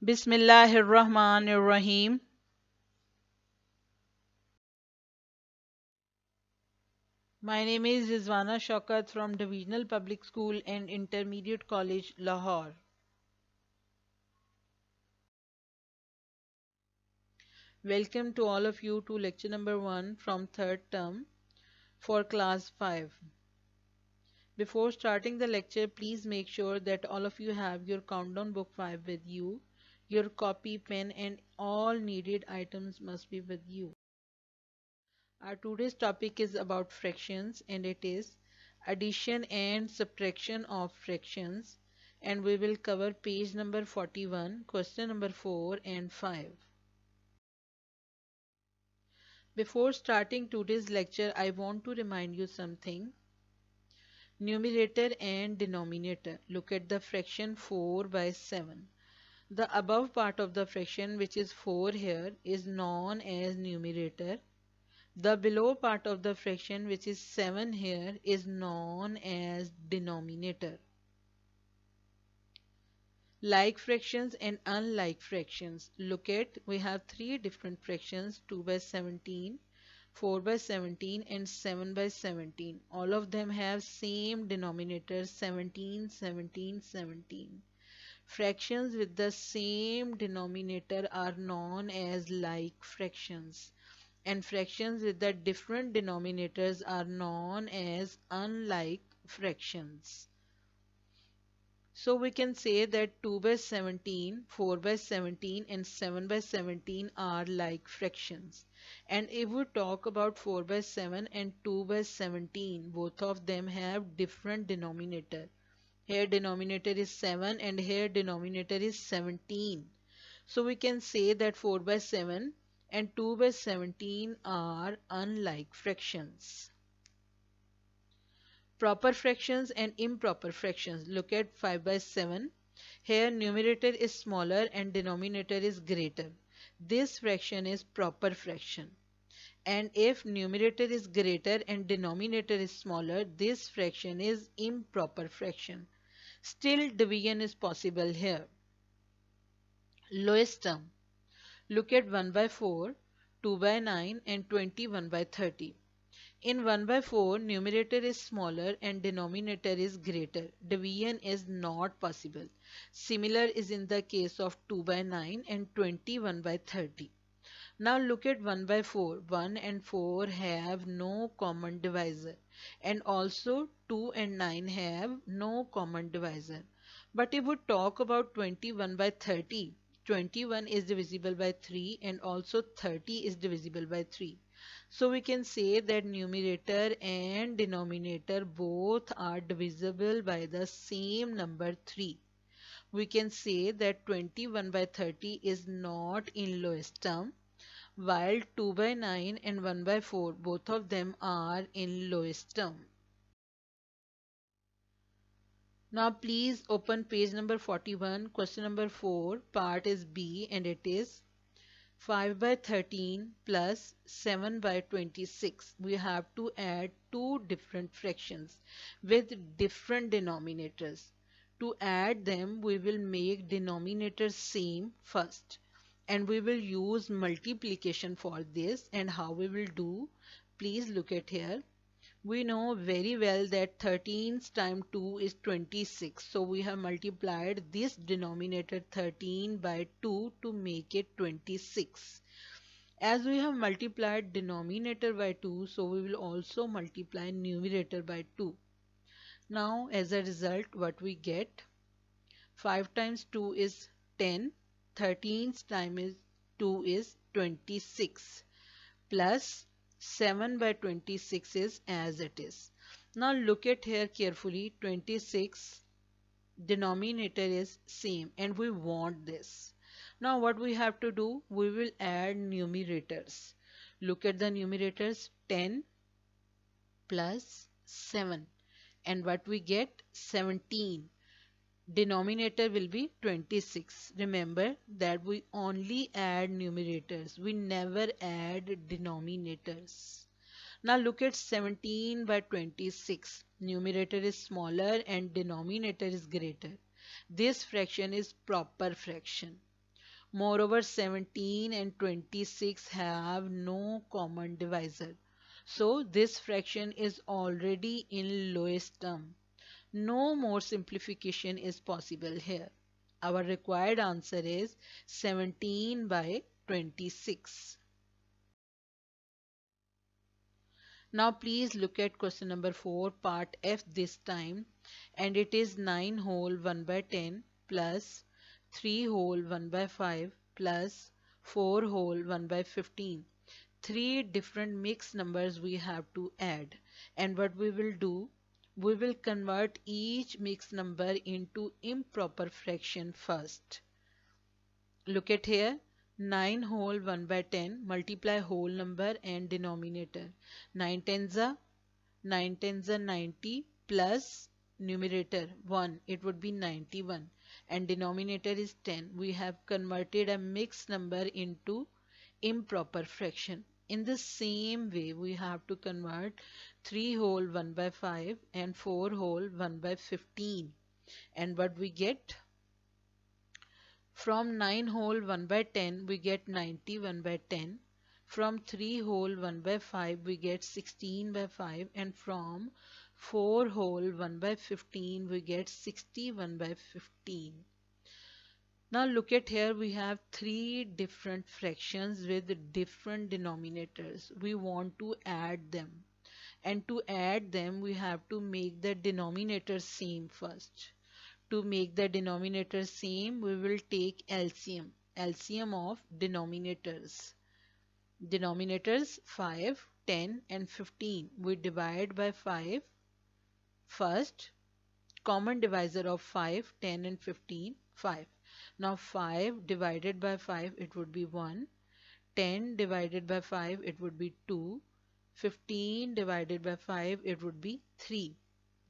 Bismillahir Rahmanir Rahim. My name is Rizwana Shaukat from Divisional Public School and Intermediate College, Lahore. Welcome to all of you to lecture number 1 from third term for class 5. Before starting the lecture, please make sure that all of you have your countdown book 5 with you. Your copy, pen and all needed items must be with you. Our today's topic is about fractions and it is addition and subtraction of fractions, and we will cover page number 41, question number 4 and 5. Before starting today's lecture, I want to remind you something. Numerator and denominator. Look at the fraction 4 by 7. The above part of the fraction, which is 4 here, is known as numerator. The below part of the fraction, which is 7 here, is known as denominator. Like fractions and unlike fractions. Look at, we have three different fractions, 2 by 17, 4 by 17 and 7 by 17. All of them have same denominator 17, 17, 17. Fractions with the same denominator are known as like fractions, and fractions with the different denominators are known as unlike fractions. So we can say that 2 by 17, 4 by 17 and 7 by 17 are like fractions. And if we talk about 4 by 7 and 2 by 17, both of them have different denominator. Here denominator is 7 and here denominator is 17. So we can say that 4 by 7 and 2 by 17 are unlike fractions. Proper fractions and improper fractions. Look at 5 by 7. Here numerator is smaller and denominator is greater. This fraction is proper fraction. And if numerator is greater and denominator is smaller, this fraction is improper fraction. Still division is possible here. Lowest term. Look at 1 by 4, 2 by 9 and 21 by 30. In 1 by 4, numerator is smaller and denominator is greater. Division is not possible. Similar is in the case of 2 by 9 and 21 by 30. Now look at 1 by 4. 1 and 4 have no common divisor, and also 2 and 9 have no common divisor. But if we talk about 21 by 30, 21 is divisible by 3 and also 30 is divisible by 3. So we can say that numerator and denominator both are divisible by the same number 3. We can say that 21 by 30 is not in lowest term, while 2 by 9 and 1 by 4 both of them are in lowest term. Now please open page number 41, question number 4, part is B, and it is 5 by 13 plus 7 by 26. We have to add two different fractions with different denominators. To add them, we will make denominators same first, and we will use multiplication for this. And how we will do, please look at here. We know very well that 13 times 2 is 26. So we have multiplied this denominator 13 by 2 to make it 26. As we have multiplied denominator by 2, so we will also multiply numerator by 2. Now as a result, what we get? 5 times 2 is 10. 13 times 2 is 26. Plus 7 by 26 is as it is. Now look at here carefully. 26 denominator is same and we want this. Now what we have to do? We will add numerators. Look at the numerators. 10 plus 7, and what we get? 17. Denominator will be 26. Remember that we only add numerators. We never add denominators. Now look at 17 by 26. Numerator is smaller and denominator is greater. This fraction is proper fraction. Moreover, 17 and 26 have no common divisor. So this fraction is already in lowest term. No more simplification is possible here. Our required answer is 17 by 26. Now please look at question number 4, part F this time, and it is 9 whole 1 by 10 plus 3 whole 1 by 5 plus 4 whole 1 by 15. Three different mixed numbers we have to add, and what we will do, we will convert each mixed number into improper fraction first. Look at here, 9 whole 1 by 10, multiply whole number and denominator. 9 tens are 90 plus numerator 1, it would be 91, and denominator is 10. We have converted a mixed number into improper fraction. In the same way, we have to convert 3 whole 1 by 5 and 4 whole 1 by 15. And what we get? From 9 whole 1 by 10, we get 91 by 10. From 3 whole 1 by 5, we get 16 by 5. And from 4 whole 1 by 15, we get 61 by 15. Now look at here, we have three different fractions with different denominators. We want to add them. And to add them, we have to make the denominator same first. To make the denominator same, we will take LCM. LCM of denominators. Denominators 5, 10 and 15. We divide by 5 first. Common divisor of 5, 10 and 15, 5. Now 5 divided by 5, it would be 1. 10 divided by 5, it would be 2. 15 divided by 5, it would be 3.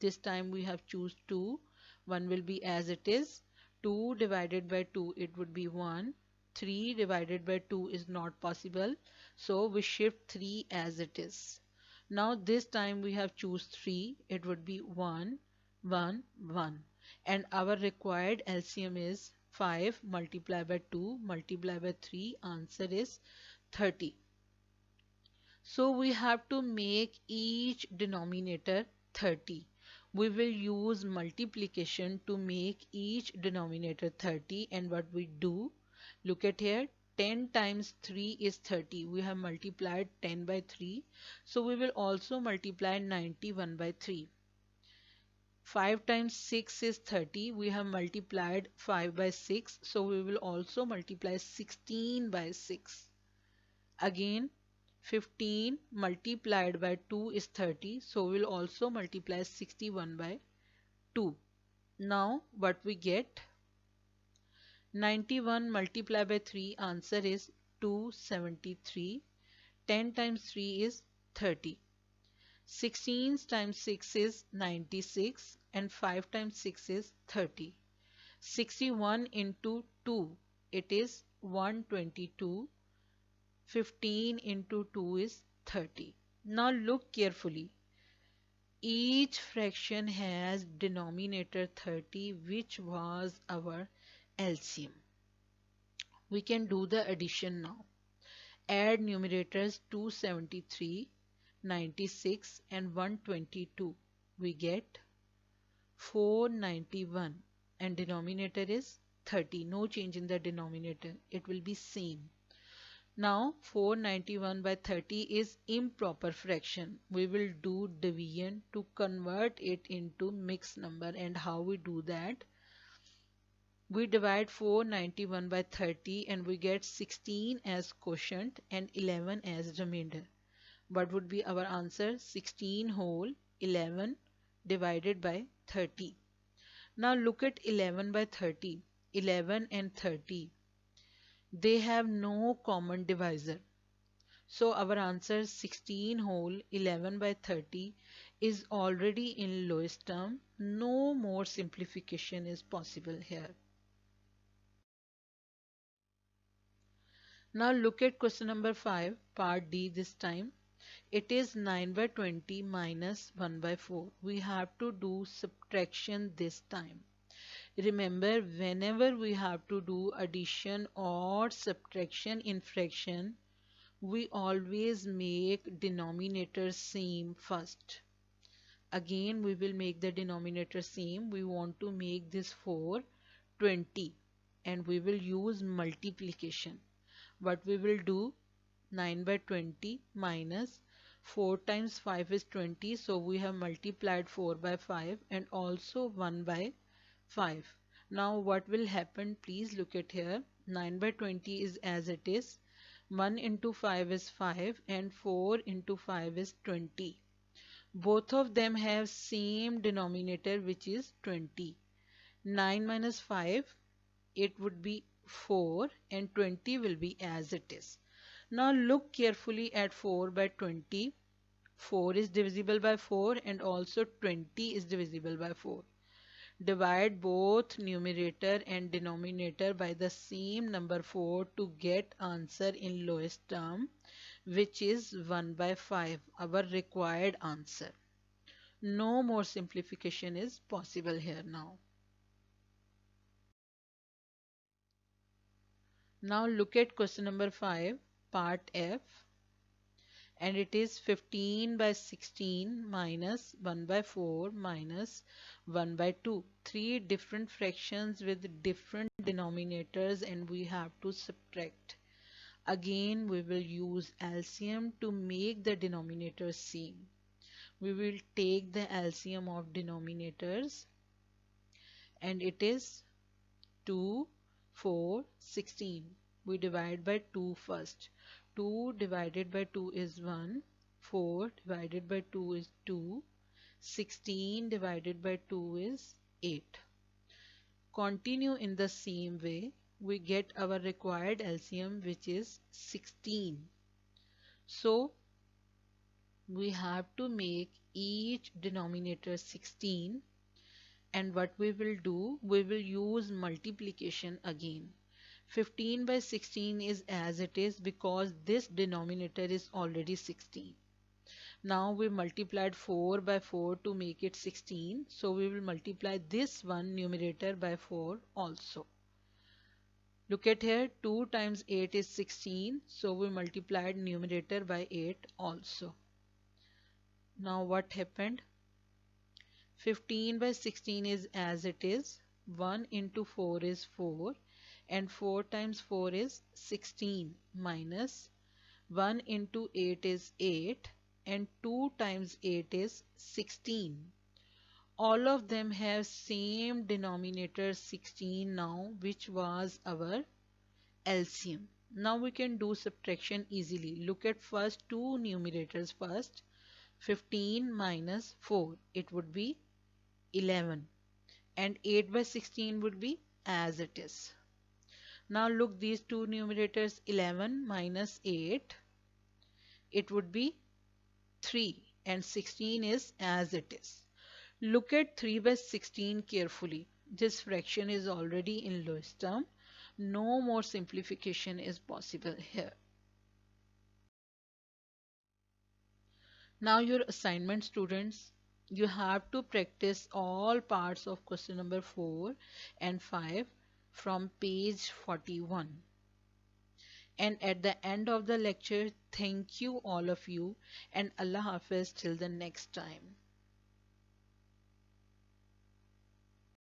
This time we have choose 2. 1 will be as it is. 2 divided by 2, it would be 1. 3 divided by 2 is not possible. So we shift 3 as it is. Now this time we have choose 3. It would be 1, 1, 1. And our required LCM is 5 multiplied by 2 multiplied by 3. Answer is 30. So we have to make each denominator 30. We will use multiplication to make each denominator 30, and what we do, look at here, 10 times 3 is 30. We have multiplied 10 by 3. So we will also multiply 91 by 3. 5 times 6 is 30. We have multiplied 5 by 6. So we will also multiply 16 by 6. Again, 15 multiplied by 2 is 30. So we will also multiply 61 by 2. Now what we get? 91 multiplied by 3, answer is 273. 10 times 3 is 30. 16 times 6 is 96 and 5 times 6 is 30. 61 into 2, it is 122. 15 into 2 is 30. Now look carefully. Each fraction has denominator 30, which was our LCM. We can do the addition now. Add numerators 273, 96 and 122. We get 491 and denominator is 30. No change in the denominator. It will be same. Now 491 by 30 is improper fraction. We will do division to convert it into mixed number. And how we do that? We divide 491 by 30 and we get 16 as quotient and 11 as remainder. What would be our answer? 16 whole 11 divided by 30. Now look at 11 by 30. 11 and 30. They have no common divisor. So our answer 16 whole 11 by 30 is already in lowest term. No more simplification is possible here. Now look at question number 5, part D this time. It is 9 by 20 minus 1 by 4. We have to do subtraction this time. Remember, whenever we have to do addition or subtraction in fraction, we always make denominator same first. Again, we will make the denominator same. We want to make this 4 20 and we will use multiplication. What we will do, 9 by 20 minus 4 times 5 is 20, so we have multiplied 4 by 5 and also 1 by 5. Now what will happen, please look at here. 9 by 20 is as it is, 1 into 5 is 5 and 4 into 5 is 20. Both of them have same denominator, which is 20. 9 minus 5, it would be 4 and 20 will be as it is. Now look carefully at 4 by 20. 4 is divisible by 4 and also 20 is divisible by 4. Divide both numerator and denominator by the same number 4 to get answer in lowest term, which is 1 by 5, our required answer. No more simplification is possible here now. Now look at question number 5, part F, and it is 15 by 16 minus 1 by 4 minus 1 by 2. Three different fractions with different denominators and we have to subtract. Again, we will use LCM to make the denominators same. We will take the LCM of denominators and it is 2, 4, 16. We divide by 2 first. 2 divided by 2 is 1. 4 divided by 2 is 2. 16 divided by 2 is 8. Continue in the same way. We get our required LCM, which is 16. So we have to make each denominator 16. And what we will do, we will use multiplication again. 15 by 16 is as it is because this denominator is already 16. Now we multiplied 4 by 4 to make it 16. So we will multiply this one numerator by 4 also. Look at here, 2 times 8 is 16. So we multiplied numerator by 8 also. Now what happened? 15 by 16 is as it is. 1 into 4 is 4 and 4 times 4 is 16 minus 1 into 8 is 8 and 2 times 8 is 16. All of them have same denominator 16 now, which was our LCM. Now we can do subtraction easily. Look at first two numerators first. 15 minus 4, it would be 11 and 8 by 16 would be as it is. Now look these two numerators, 11 minus 8, it would be 3 and 16 is as it is. Look at 3 by 16 carefully. This fraction is already in lowest term. No more simplification is possible here. Now your assignment, students, you have to practice all parts of question number 4 and 5 from page 41. And at the end of the lecture, thank you all of you and Allah Hafiz till the next time.